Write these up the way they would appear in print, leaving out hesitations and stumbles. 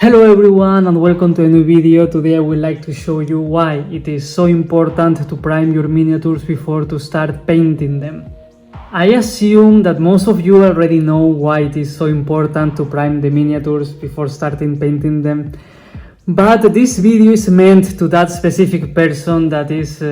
Hello everyone and welcome to a new video. Today I would like to show you why it is so important to prime your miniatures before to start painting them. I assume that most of you already know why it is so important to prime the miniatures before starting painting them. But this video is meant to that specific person that is,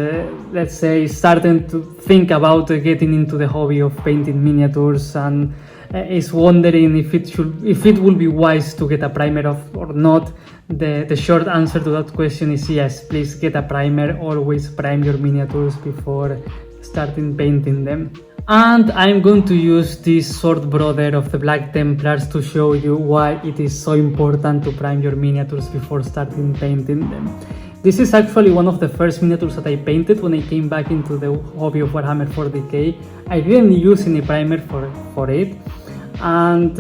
let's say, starting to think about getting into the hobby of painting miniatures and is wondering if it will be wise to get a primer or not. The short answer to that question is yes, please get a primer. Always prime your miniatures before starting painting them. And I'm going to use this Sword Brother of the Black Templars to show you why it is so important to prime your miniatures before starting painting them. This is actually one of the first miniatures that I painted when I came back into the hobby of Warhammer 40k. I didn't use any primer for it, and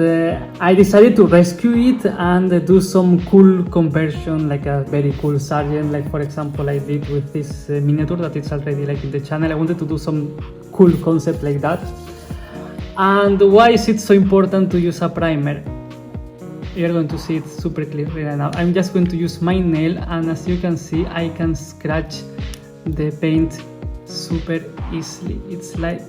I decided to rescue it and do some cool conversion, like a very cool sergeant, like for example I did with this miniature that it's already like in the channel. I wanted to do some cool concept like that. And why is it so important to use a primer? You're going to see it super clearly right now. I'm just going to use my nail, and as you can see I can scratch the paint super easily. It's like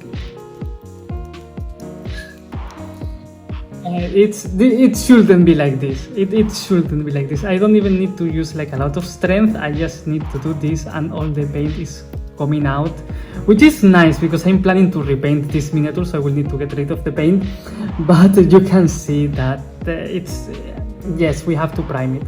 it shouldn't be like this. It shouldn't be like this. I don't even need to use like a lot of strength. I just need to do this and all the paint is coming out, which is nice because I'm planning to repaint this miniature, so I will need to get rid of the paint. But you can see that yes, we have to prime it.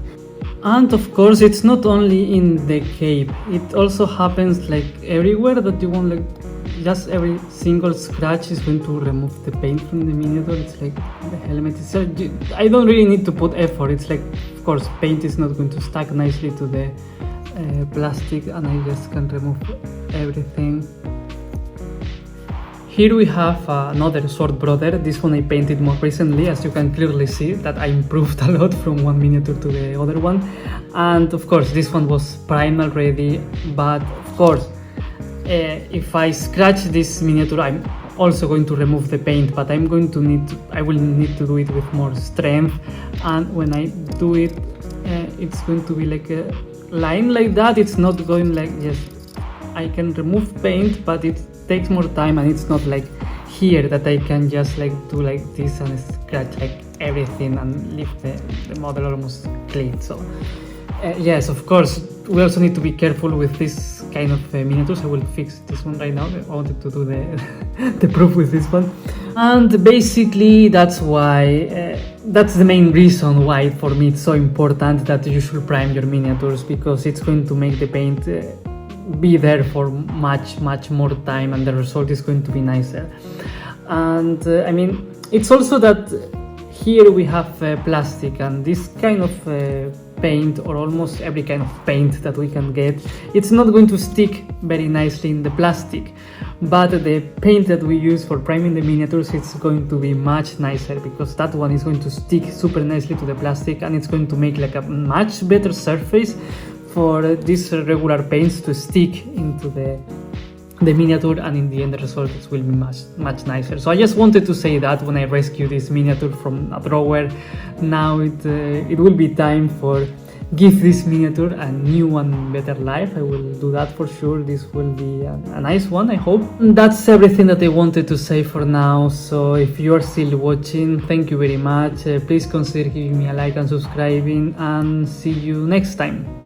And of course it's not only in the cape, it also happens like everywhere that you want, like just every single scratch is going to remove the paint from the miniature. It's like the helmet is, I don't really need to put effort. It's like, of course, paint is not going to stack nicely to the plastic, and I just can remove everything. Here we have another Sword Brother. This one I painted more recently. As you can clearly see that I improved a lot from one miniature to the other one. And of course this one was primed already, but of course if I scratch this miniature I'm also going to remove the paint, but I will need to do it with more strength. And when I do it, it's going to be like a line like that. It's not going like, yes, I can remove paint, but it takes more time, and it's not like here that I can just like do like this and scratch like everything and leave the model almost clean. So yes, of course we also need to be careful with this kind of miniatures. I will fix this one right now. I wanted to do the proof with this one. And basically that's why that's the main reason why for me it's so important that you should prime your miniatures, because it's going to make the paint be there for much more time, and the result is going to be nicer. And I mean, it's also that here we have plastic, and this kind of paint, or almost every kind of paint that we can get, it's not going to stick very nicely in the plastic. But the paint that we use for priming the miniatures, it's going to be much nicer, because that one is going to stick super nicely to the plastic, and it's going to make like a much better surface for these regular paints to stick into the miniature, and in the end the result will be much nicer. So I just wanted to say that when I rescue this miniature from a drawer. Now it will be time for give this miniature a new and better life. I will do that for sure. This will be a nice one, I hope. And that's everything that I wanted to say for now. So if you are still watching, thank you very much. Please consider giving me a like and subscribing, and see you next time.